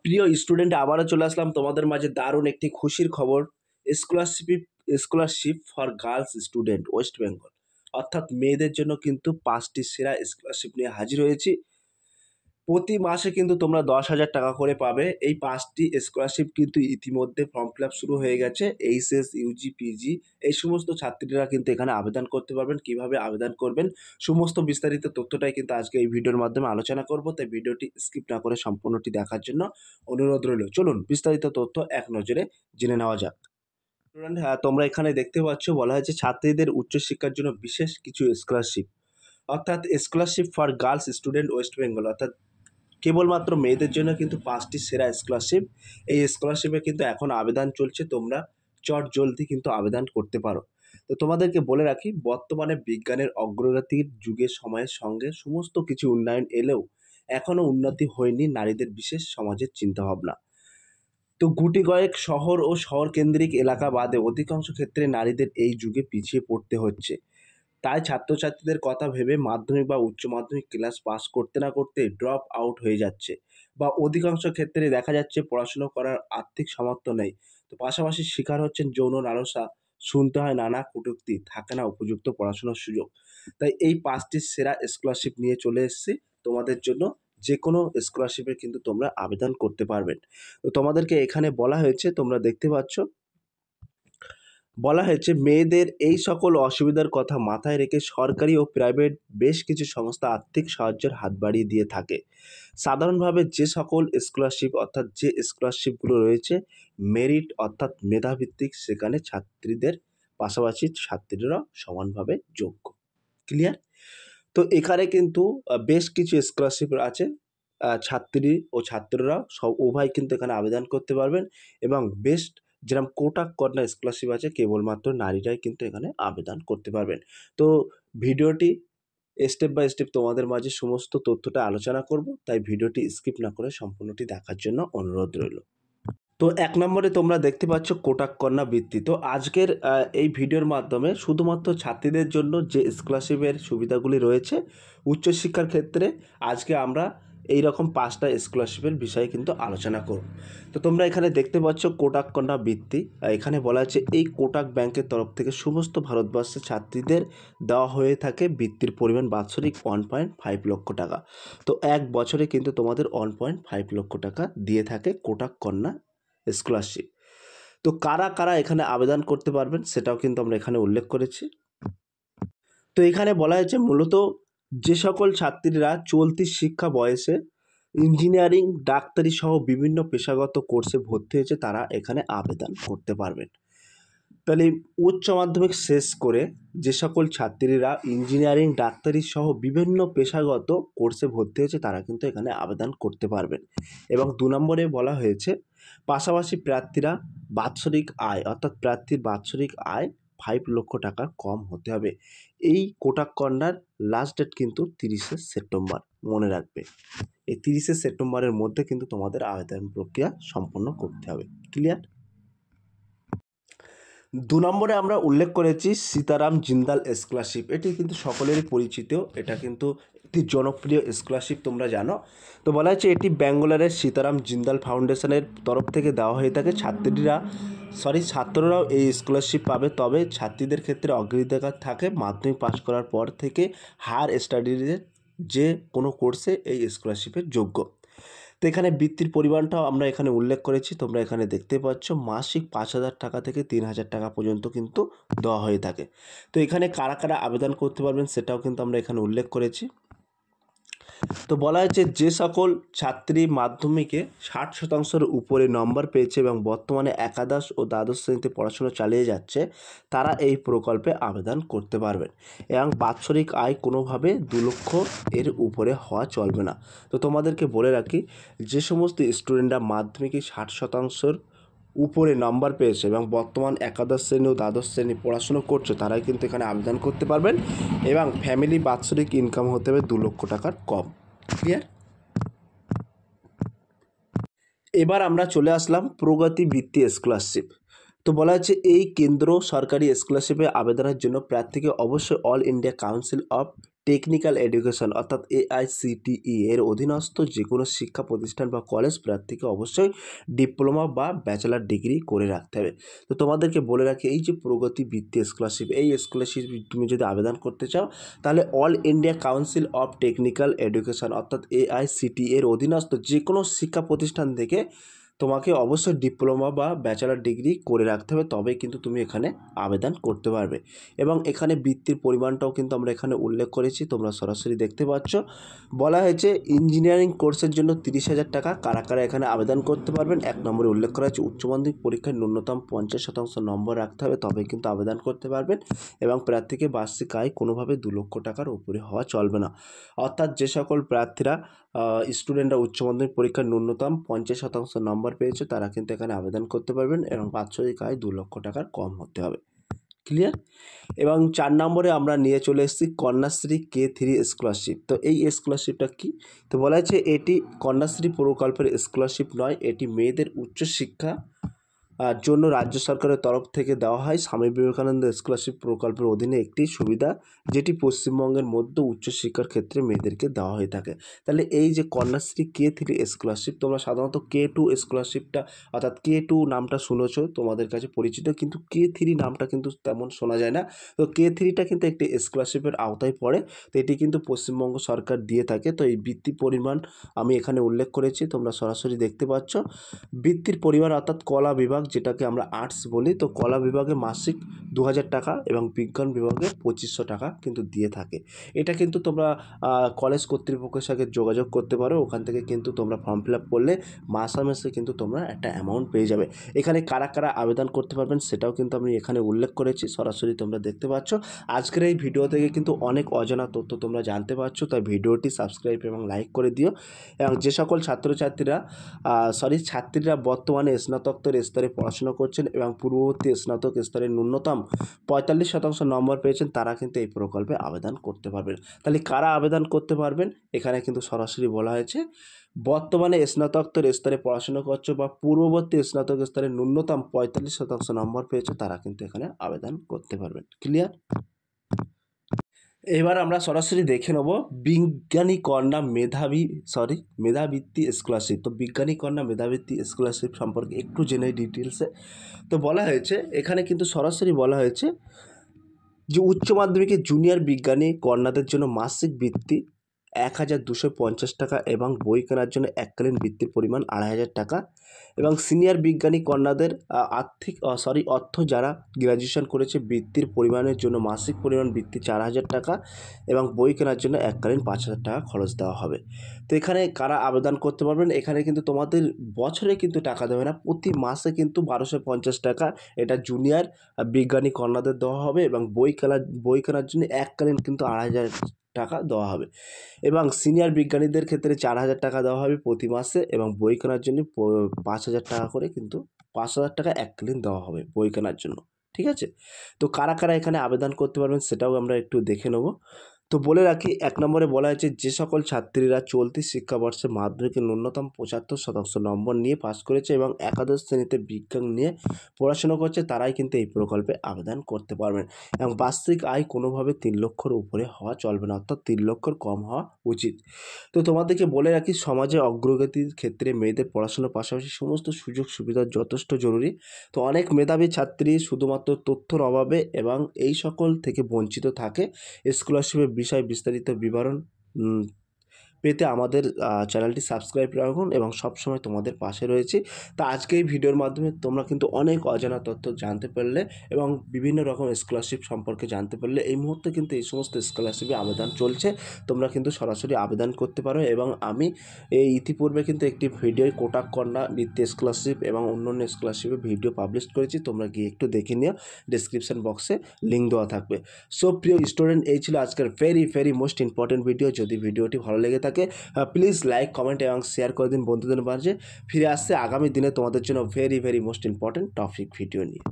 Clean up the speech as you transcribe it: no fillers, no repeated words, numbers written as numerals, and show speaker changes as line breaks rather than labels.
প্রিয় স্টুডেন্ট, আবারও চলে আসলাম তোমাদের মাঝে দারুণ একটি খুশির খবর। Scholarship scholarship for girls student West Bengal, অর্থাৎ মেয়েদের জন্য কিন্তু 5টি সেরা স্কলারশিপ নিয়ে হাজির হয়েছি। প্রতি মাসে কিন্তু তোমরা 10,000 টাকা করে পাবে। এই 5টি স্কলারশিপ কিন্তু ইতিমধ্যে ফর্ম ফিল আপ শুরু হয়ে গেছে। এইচএস, ইউজি, পিজি এই সমস্ত ছাত্রীরা কিন্তু এখানে আবেদন করতে পারবেন। কিভাবে আবেদন করবেন সমস্ত বিস্তারিত তথ্যটাই কিন্তু আজকে এই ভিডিওর মাধ্যমে আলোচনা করব। তাই ভিডিওটি স্কিপ না করে সম্পূর্ণটি দেখার জন্য অনুরোধ রইল। চলুন বিস্তারিত তথ্য এক নজরে জেনে নেওয়া যাক। স্টুডেন্ট, হ্যাঁ, তোমরা এখানে দেখতে পাচ্ছ বলা হয়েছে ছাত্রীদের উচ্চশিক্ষার জন্য বিশেষ কিছু স্কলারশিপ, অর্থাৎ scholarship for girls student West Bengal, অর্থাৎ কেবলমাত্র মেয়েদের জন্য কিন্তু 5টি সেরা স্কলারশিপ। এই স্কলারশিপে কিন্তু এখন আবেদন চলছে, তোমরা চট জলদি কিন্তু আবেদন করতে পারো। তো তোমাদেরকে বলে রাখি, বর্তমানে বিজ্ঞানের অগ্রগতির যুগের সময়ের সঙ্গে সমস্ত কিছু উন্নয়ন এলেও এখনও উন্নতি হয়নি নারীদের বিশেষ সমাজের চিন্তাভাবনা। তো গুটি কয়েক শহর ও শহর কেন্দ্রিক এলাকা বাদে অধিকাংশ ক্ষেত্রে নারীদের এই যুগে পিছিয়ে পড়তে হচ্ছে। তাই ছাত্রছাত্রীদের কথা ভেবে মাধ্যমিক বা উচ্চ মাধ্যমিক ক্লাস পাস করতে না করতে ড্রপ আউট হয়ে যাচ্ছে, বা অধিকাংশ ক্ষেত্রে দেখা যাচ্ছে পড়াশুনো করার আর্থিক সামর্থ্য নেই। তো পাশাপাশি শিকার হচ্ছেন যৌন লালসা, শুনতে হয় নানা কটূক্তি, থাকে না উপযুক্ত পড়াশোনার সুযোগ। তাই এই 5টি সেরা স্কলারশিপ নিয়ে চলে এসেছি তোমাদের জন্য। যে কোনো স্কলারশিপে কিন্তু তোমরা আবেদন করতে পারবেন। তো তোমাদেরকে এখানে বলা হয়েছে, তোমরা দেখতে পাচ্ছ বলা হয়েছে মেয়েদের এই সকল অসুবিধার কথা মাথায় রেখে সরকারি ও প্রাইভেট বেশ কিছু সংস্থা আর্থিক সাহায্যের হাত বাড়িয়ে দিয়ে থাকে। সাধারণভাবে যে সকল স্কলারশিপ, অর্থাৎ যে স্কলারশিপগুলো রয়েছে মেরিট অর্থাৎ মেধাভিত্তিক, সেখানে ছাত্রীদের পাশাপাশি ছাত্রীরা সমানভাবে যোগ্য। ক্লিয়ার? তো এখানে কিন্তু বেশ কিছু স্কলারশিপ আছে। ছাত্রী ও ছাত্ররা সব উভয় কিন্তু এখানে আবেদন করতে পারবেন, এবং বেস্ট যেরকম কোটাক কন্যা স্কলারশিপ আছে কেবলমাত্র নারীরাই কিন্তু এখানে আবেদন করতে পারবেন। তো ভিডিওটি স্টেপ বাই স্টেপ তোমাদের মাঝে সমস্ত তথ্যটা আলোচনা করব, তাই ভিডিওটি স্কিপ না করে সম্পূর্ণটি দেখার জন্য অনুরোধ রইল। তো 1 নম্বরে তোমরা দেখতে পাচ্ছ কোটাক কন্যা বৃত্তি। তো আজকের এই ভিডিওর মাধ্যমে শুধুমাত্র ছাত্রীদের জন্য যে স্কলারশিপের সুবিধাগুলি রয়েছে উচ্চশিক্ষার ক্ষেত্রে, আজকে আমরা এই রকম 5টা স্কলারশিপের বিষয়ে কিন্তু আলোচনা করব। তো তোমরা এখানে দেখতে পাচ্ছ কোটাক কন্যা বৃত্তি। এখানে বলা আছে এই কোটাক ব্যাংকের তরফ থেকে সমস্ত ভারতবর্ষের ছাত্রীদের দেওয়া হয়ে থাকে বৃত্তির পরিমাণ বাৎসরিক 1.5 লক্ষ টাকা। তো এক বছরে কিন্তু তোমাদের 1.5 লক্ষ টাকা দিয়ে থাকে কোটাক কন্যা স্কলারশিপ। তো কারা কারা এখানে আবেদন করতে পারবেন সেটাও কিন্তু আমরা এখানে উল্লেখ করেছি। তো এখানে বলা হয়েছে মূলত যে সকল ছাত্রীরা চলতি শিক্ষা বয়সে ইঞ্জিনিয়ারিং, ডাক্তারি সহ বিভিন্ন পেশাগত কোর্সে ভর্তি হয়েছে তারা এখানে আবেদন করতে পারবেন। তাহলে উচ্চ মাধ্যমিক শেষ করে যে সকল ছাত্রীরা ইঞ্জিনিয়ারিং, ডাক্তারি সহ বিভিন্ন পেশাগত কোর্সে ভর্তি হয়েছে তারা কিন্তু এখানে আবেদন করতে পারবেন। এবং 2 নম্বরে বলা হয়েছে পাশাপাশি প্রার্থীরা বাৎসরিক আয়, অর্থাৎ প্রার্থীর বাৎসরিক আয় 5 লক্ষ টাকার কম হতে হবে। এই কোটাক কন্যার লাস্ট ডেট কিন্তু 30শে সেপ্টেম্বর, মনে রাখবে। এই 30শে সেপ্টেম্বরের মধ্যে কিন্তু তোমাদের আবেদন প্রক্রিয়া সম্পন্ন করতে হবে। ক্লিয়ার? 2 নম্বরে আমরা উল্লেখ করেছি সীতারাম জিন্দাল স্কলারশিপ। এটি কিন্তু সকলেরই পরিচিত, এটা কিন্তু একটি জনপ্রিয় স্কলারশিপ, তোমরা জানো। তো বলা হয়েছে এটি ব্যাঙ্গালোরের সীতারাম জিন্দাল ফাউন্ডেশনের তরফ থেকে দেওয়া হয়ে থাকে। ছাত্ররাও এই স্কলারশিপ পাবে, তবে ছাত্রীদের ক্ষেত্রে অগ্রাধিকার থাকে মাধ্যমিক পাশ করার পর থেকে হায়ার স্টাডিজের যে কোনো কোর্সে এই স্কলারশিপের যোগ্য। তো এখানে বৃত্তির পরিমাণটাও আমরা এখানে উল্লেখ করেছি, তোমরা এখানে দেখতে পাচ্ছ মাসিক 5,000 টাকা থেকে 3,000 টাকা পর্যন্ত কিন্তু দেওয়া হয়ে থাকে। তো এখানে কারা কারা আবেদন করতে পারবেন সেটাও কিন্তু আমরা এখানে উল্লেখ করেছি। তো বলা হয়েছে যে সকল ছাত্রী মাধ্যমিকে 60% উপরে নম্বর পেয়েছে এবং বর্তমানে একাদশ ও দ্বাদশ শ্রেণীতে পড়াশোনা চালিয়ে যাচ্ছে তারা এই প্রকল্পে আবেদন করতে পারবেন, এবং বাৎসরিক আয় কোনোভাবে 2 লক্ষ এর উপরে হওয়া চলবে না। তো তোমাদেরকে বলে রাখি, যে সমস্ত স্টুডেন্টরা মাধ্যমিকে 60%-র উপরে নাম্বার পেয়েছে এবং বর্তমান একাদশ শ্রেণী ও দ্বাদশ শ্রেণী পড়াশুনো করছে তারাই কিন্তু এখানে আবেদন করতে পারবেন, এবং ফ্যামিলি বাৎসরিক ইনকাম হতে হবে 2 লক্ষ টাকার কম। ক্লিয়ার? এবার আমরা চলে আসলাম প্রগতি বৃত্তি স্কলারশিপ। তো বলা হচ্ছে এই কেন্দ্র সরকারি স্কলারশিপে আবেদনের জন্য প্রার্থীকে অবশ্যই all India council of technical education অর্থাৎ AICTE এর অধীনস্থ যে কোনো শিক্ষা প্রতিষ্ঠান বা কলেজ প্রার্থীকে অবশ্যই ডিপ্লোমা বা ব্যাচেলার ডিগ্রি করে রাখতে হবে। তো তোমাদেরকে বলে রাখি, এই যে প্রগতি বৃত্তি স্কলারশিপ, এই স্কলারশিপ তুমি যদি আবেদন করতে চাও তাহলে all India council of technical education অর্থাৎ AICTE এর অধীনস্থ যে কোনো শিক্ষা প্রতিষ্ঠান থেকে তোমাকে অবশ্যই ডিপ্লোমা বা ব্যাচেলার ডিগ্রি করে রাখতে হবে, তবেই কিন্তু তুমি এখানে আবেদন করতে পারবে। এবং এখানে বৃত্তির পরিমাণটাও কিন্তু আমরা এখানে উল্লেখ করেছি, তোমরা সরাসরি দেখতে পাচ্ছ। বলা হয়েছে ইঞ্জিনিয়ারিং কোর্সের জন্য 30,000 টাকা। কারা কারা এখানে আবেদন করতে পারবেন? 1 নম্বরে উল্লেখ করা হয়েছে উচ্চ মাধ্যমিক পরীক্ষায় ন্যূনতম 50% নম্বর রাখতে হবে, তবেই কিন্তু আবেদন করতে পারবেন। এবং প্রার্থীকে বার্ষিক আয় কোনোভাবে 2 লক্ষ টাকার উপরে হওয়া চলবে না। অর্থাৎ যে সকল প্রার্থীরা স্টুডেন্টরা উচ্চ মাধ্যমিক পরীক্ষার ন্যূনতম 50% নম্বর পেয়েছে তারা কিন্তু এখানে আবেদন করতে পারবেন এবং বাৎসরিক আয় 2 লক্ষ টাকার কম হতে হবে। ক্লিয়ার? এবং 4 নম্বরে আমরা নিয়ে চলে এসেছি কন্যাশ্রী K3 স্কলারশিপ। তো এই স্কলারশিপটা কী? তো বলা হয়েছে এটি কন্যাশ্রী প্রকল্পের স্কলারশিপ নয়, এটি মেয়েদের উচ্চশিক্ষা জন্য রাজ্য সরকারের তরফ থেকে দেওয়া হয় স্বামী বিবেকানন্দ স্কলারশিপ প্রকল্পের অধীনে একটি সুবিধা, যেটি পশ্চিমবঙ্গের মধ্যে উচ্চশিক্ষার ক্ষেত্রে মেয়েদেরকে দেওয়া হয়ে থাকে। তাহলে এই যে কন্যাশ্রী K3 স্কলারশিপ, তোমরা সাধারণত K2 স্কলারশিপটা অর্থাৎ K2 নামটা শুনেছো, তোমাদের কাছে পরিচিত, কিন্তু K3 নামটা কিন্তু তেমন শোনা যায় না। তো K3টা কিন্তু একটি স্কলারশিপের আওতায় পড়ে, তো এটি কিন্তু পশ্চিমবঙ্গ সরকার দিয়ে থাকে। তো এই বৃত্তি পরিমাণ আমি এখানে উল্লেখ করেছি, তোমরা সরাসরি দেখতে পাচ্ছ। বৃত্তির পরিমাণ অর্থাৎ কলা বিভাগ, যেটাকে আমরা আর্টস বলি, তো কলা বিভাগে মাসিক 2,000 টাকা এবং বিজ্ঞান বিভাগে 2,500 টাকা কিন্তু দিয়ে থাকে। এটা কিন্তু তোমরা কলেজ কর্তৃপক্ষের সাথে যোগাযোগ করতে পারো, ওখান থেকে কিন্তু তোমরা ফর্ম ফিল আপ করলে মাসে কিন্তু তোমরা একটা অ্যামাউন্ট পেয়ে যাবে। এখানে কারা কারা আবেদন করতে পারবেন সেটাও কিন্তু আমি এখানে উল্লেখ করেছি, সরাসরি তোমরা দেখতে পাচ্ছ। আজকের এই ভিডিও থেকে কিন্তু অনেক অজানা তথ্য তোমরা জানতে পারছো, তাই ভিডিওটি সাবস্ক্রাইব এবং লাইক করে দিও। এবং যে সকল ছাত্রীরা বর্তমানে স্নাতকোত্তর স্তরে পড়াশোনা করছেন এবং পূর্ববর্তী স্নাতক স্তরে ন্যূনতম 45% নম্বর পেয়েছেন, তারা কিন্তু এই প্রকল্পে আবেদন করতে পারবেন। তাহলে কারা আবেদন করতে পারবেন? এখানে কিন্তু সরাসরি বলা হয়েছে বর্তমানে স্নাতকোত্তর স্তরে পড়াশোনা করছো বা পূর্ববর্তী স্নাতক স্তরে ন্যূনতম 45% নম্বর পেয়েছো, তারা কিন্তু এখানে আবেদন করতে পারবেন। ক্লিয়ার? এবার আমরা সরাসরি দেখে নেব বিজ্ঞানী কন্যা মেধাবৃত্তি স্কলারশিপ। তো বিজ্ঞানী কন্যা মেধাবৃত্তি স্কলারশিপ সম্পর্কে একটু জেনে ডিটেলসে। তো বলা হয়েছে এখানে কিন্তু সরাসরি বলা হয়েছে যে উচ্চ মাধ্যমিকে জুনিয়র বিজ্ঞানী কন্যাদের জন্য মাসিক বৃত্তি 1,250 টাকা এবং বই কেনার জন্য এককালীন বৃত্তির পরিমাণ 2,500 টাকা এবং সিনিয়র বিজ্ঞানী কন্যাদের অর্থ যারা গ্র্যাজুয়েশন করেছে বৃত্তির পরিমাণের জন্য মাসিক পরিমাণ বৃত্তি 4,000 টাকা এবং বই কেনার জন্য এককালীন 5,000 টাকা খরচ দেওয়া হবে। তো এখানে কারা আবেদন করতে পারবেন? এখানে কিন্তু তোমাদের বছরে কিন্তু টাকা দেবে না, প্রতি মাসে কিন্তু 1,250 টাকা এটা জুনিয়র বিজ্ঞানী কন্যাদের দেওয়া হবে এবং বই কেনার জন্য এককালীন কিন্তু 2,500 টাকা দেওয়া হবে এবং সিনিয়র বিজ্ঞানীদের ক্ষেত্রে 4,000 টাকা দেওয়া হবে প্রতি মাসে এবং বই কেনার জন্য 5,000 টাকা করে কিন্তু 5,000 টাকা এককালীন দেওয়া হবে বই কেনার জন্য। ঠিক আছে? তো কারা কারা এখানে আবেদন করতে পারবেন সেটাও আমরা একটু দেখে নেব। তো বলে রাখি 1 নম্বরে বলা হয়েছে যে সকল ছাত্রীরা চলতি শিক্ষাবর্ষে মাধ্যমিকে ন্যূনতম 75% নম্বর নিয়ে পাস করেছে এবং একাদশ শ্রেণীতে বিজ্ঞান নিয়ে পড়াশোনা করছে, তারাই কিন্তু এই প্রকল্পে আবেদন করতে পারবেন এবং বার্ষিক আয় কোনোভাবে 3 লক্ষর উপরে হওয়া চলবে না, অর্থাৎ 3 লক্ষর কম হওয়া উচিত। তো তোমাদেরকে বলে রাখি সমাজে অগ্রগতির ক্ষেত্রে মেয়েদের পড়াশোনার পাশাপাশি সমস্ত সুযোগ সুবিধা যথেষ্ট জরুরি। তো অনেক মেধাবী ছাত্রী শুধুমাত্র তথ্যর অভাবে এবং এই সকল থেকে বঞ্চিত থাকে। স্কলারশিপের বিষয়ে বিস্তারিত বিবরণ পেতে আমাদের চ্যানেলটি সাবস্ক্রাইব রাখুন এবং সবসময় তোমাদের পাশে রয়েছি। তা আজকে এই ভিডিওর মাধ্যমে তোমরা কিন্তু অনেক অজানা তথ্য জানতে পারলে এবং বিভিন্ন রকম স্কলারশিপ সম্পর্কে জানতে পারলে। এই মুহূর্তে কিন্তু এই সমস্ত স্কলারশিপে আবেদন চলছে, তোমরা কিন্তু সরাসরি আবেদন করতে পারো এবং আমি এই ইতিপূর্বে কিন্তু একটি ভিডিও কোটাক কন্যা বৃত্তি স্কলারশিপ এবং অন্যান্য স্কলারশিপের ভিডিও পাবলিশ করেছি, তোমরা গিয়ে একটু দেখে নিও, ডিসক্রিপশন বক্সে লিঙ্ক দেওয়া থাকবে। সো প্রিয় স্টুডেন্ট, এই ছিল আজকের ভেরি মোস্ট ইম্পর্টেন্ট ভিডিও। যদি ভিডিওটি ভালো লেগে থাকে প্লিজ লাইক, কমেন্ট এবং শেয়ার করে দিন বন্ধুদের মাঝে। ফিরে আসছে আগামী দিনে তোমাদের জন্য very most important topic video নিয়ে।